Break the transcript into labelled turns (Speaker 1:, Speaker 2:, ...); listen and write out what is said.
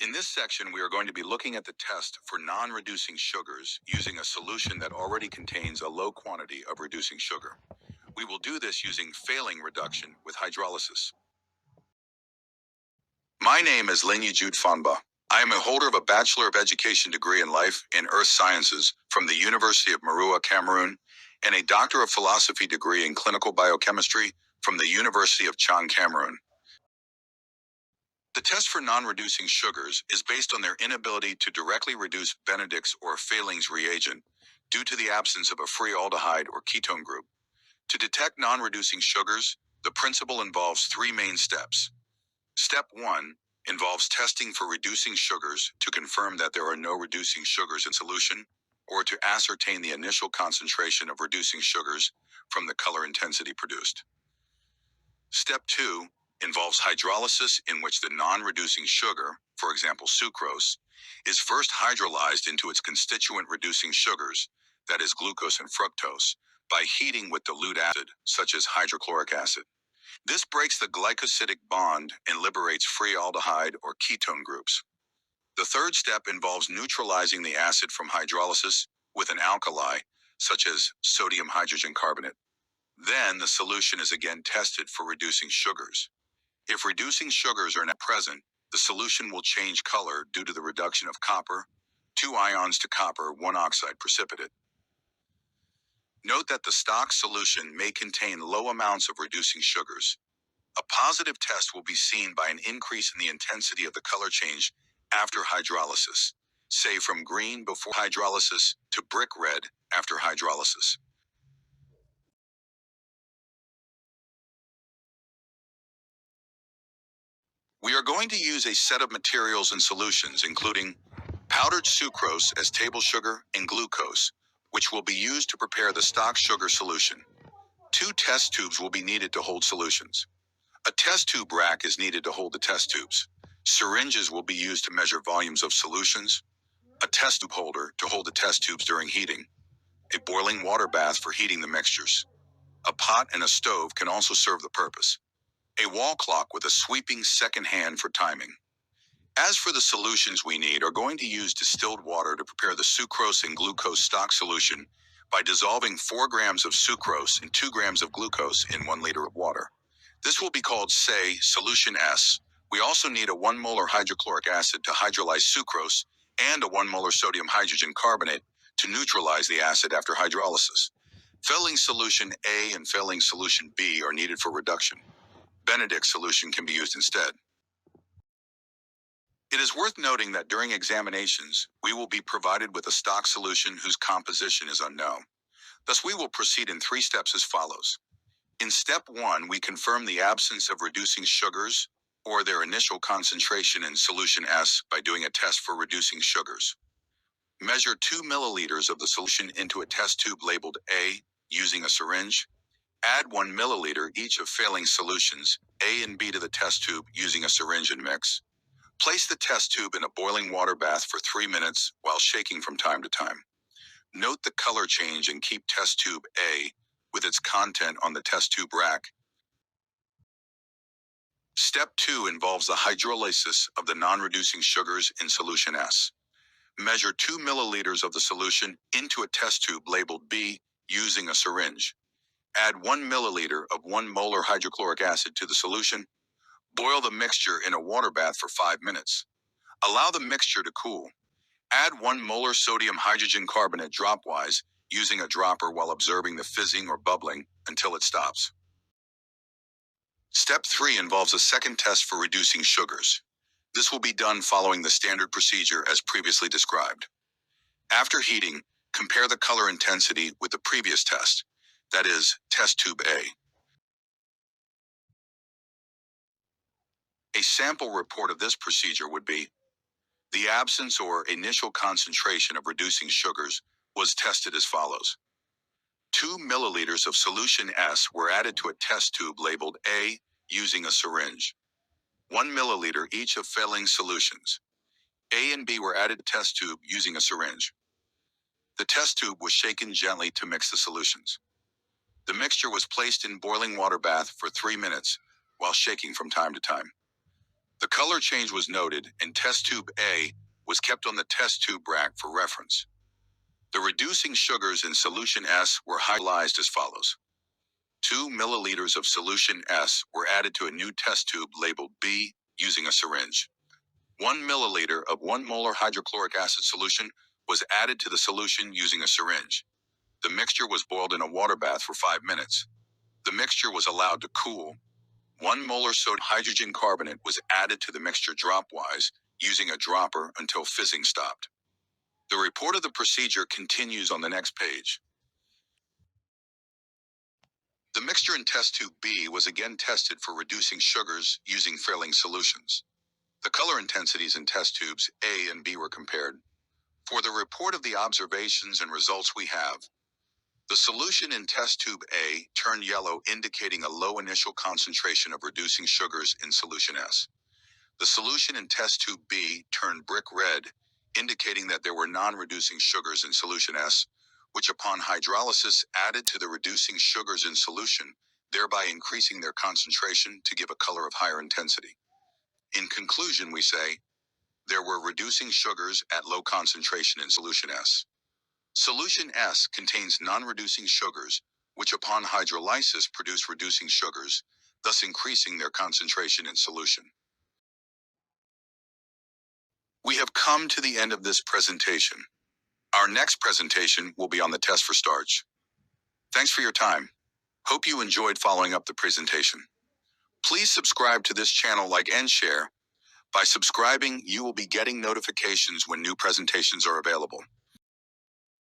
Speaker 1: In this section, we are going to be looking at the test for non-reducing sugars using a solution that already contains a low quantity of reducing sugar. We will do this using failing reduction with hydrolysis. My name is Lenya Jude Fanba. I am a holder of a Bachelor of Education degree in Life and Earth Sciences from the University of Marua, Cameroon, and a Doctor of Philosophy degree in Clinical Biochemistry from the University of Chiang, Cameroon. The test for non-reducing sugars is based on their inability to directly reduce Benedict's or Fehling's reagent due to the absence of a free aldehyde or ketone group. To detect non-reducing sugars, the principle involves three main steps. Step 1 involves testing for reducing sugars to confirm that there are no reducing sugars in solution, or to ascertain the initial concentration of reducing sugars from the color intensity produced. Step 2 involves hydrolysis, in which the non-reducing sugar, for example sucrose, is first hydrolyzed into its constituent reducing sugars, that is glucose and fructose, by heating with dilute acid, such as hydrochloric acid. This breaks the glycosidic bond and liberates free aldehyde or ketone groups. The third step involves neutralizing the acid from hydrolysis with an alkali, such as sodium hydrogen carbonate. Then the solution is again tested for reducing sugars. If reducing sugars are not present, the solution will change color due to the reduction of copper, 2 ions to copper 1 oxide precipitate. Note that the stock solution may contain low amounts of reducing sugars. A positive test will be seen by an increase in the intensity of the color change after hydrolysis, say from green before hydrolysis to brick red after hydrolysis. We are going to use a set of materials and solutions, including powdered sucrose as table sugar and glucose, which will be used to prepare the stock sugar solution. 2 test tubes will be needed to hold solutions. A test tube rack is needed to hold the test tubes. Syringes will be used to measure volumes of solutions. A test tube holder to hold the test tubes during heating. A boiling water bath for heating the mixtures. A pot and a stove can also serve the purpose. A wall clock with a sweeping second hand for timing. As for the solutions we need are going to use distilled water to prepare the sucrose and glucose stock solution by dissolving 4 grams of sucrose and 2 grams of glucose in 1 liter of water. This will be called, say, solution S. We also need a 1 molar hydrochloric acid to hydrolyze sucrose and a 1 molar sodium hydrogen carbonate to neutralize the acid after hydrolysis. Fehling solution A and Fehling solution B are needed for reduction. Benedict's solution can be used instead. It is worth noting that during examinations, we will be provided with a stock solution whose composition is unknown. Thus, we will proceed in 3 steps as follows. In step 1, we confirm the absence of reducing sugars or their initial concentration in solution S by doing a test for reducing sugars. Measure 2 milliliters of the solution into a test tube labeled A using a syringe. Add 1 milliliter each of Fehling solutions, A and B, to the test tube using a syringe and mix. Place the test tube in a boiling water bath for 3 minutes while shaking from time to time. Note the color change and keep test tube A with its content on the test tube rack. Step 2 involves the hydrolysis of the non-reducing sugars in solution S. Measure 2 milliliters of the solution into a test tube labeled B using a syringe. Add 1 milliliter of 1 molar hydrochloric acid to the solution. Boil the mixture in a water bath for 5 minutes. Allow the mixture to cool. Add 1 molar sodium hydrogen carbonate dropwise using a dropper while observing the fizzing or bubbling until it stops. Step 3 involves a second test for reducing sugars. This will be done following the standard procedure as previously described. After heating, compare the color intensity with the previous test, that is, test tube A. A sample report of this procedure would be: the absence or initial concentration of reducing sugars was tested as follows. 2 milliliters of solution S were added to a test tube labeled A using a syringe. 1 milliliter each of Fehling solutions. A and B were added to the test tube using a syringe. The test tube was shaken gently to mix the solutions. The mixture was placed in boiling water bath for 3 minutes while shaking from time to time. The color change was noted, and test tube A was kept on the test tube rack for reference. The reducing sugars in solution S were hydrolyzed as follows. 2 milliliters of solution S were added to a new test tube labeled B using a syringe. 1 milliliter of 1 molar hydrochloric acid solution was added to the solution using a syringe. The mixture was boiled in a water bath for 5 minutes. The mixture was allowed to cool. 1 molar sodium hydrogen carbonate was added to the mixture dropwise using a dropper until fizzing stopped. The report of the procedure continues on the next page. The mixture in test tube B was again tested for reducing sugars using filling solutions. The color intensities in test tubes A and B were compared. For the report of the observations and results we have, the solution in test tube A turned yellow, indicating a low initial concentration of reducing sugars in solution S. The solution in test tube B turned brick red, indicating that there were non-reducing sugars in solution S, which upon hydrolysis added to the reducing sugars in solution, thereby increasing their concentration to give a color of higher intensity. In conclusion, we say, there were reducing sugars at low concentration in solution S. Solution S contains non-reducing sugars, which upon hydrolysis produce reducing sugars, thus increasing their concentration in solution. We have come to the end of this presentation. Our next presentation will be on the test for starch. Thanks for your time. Hope you enjoyed following up the presentation. Please subscribe to this channel, like and share. By subscribing, you will be getting notifications when new presentations are available.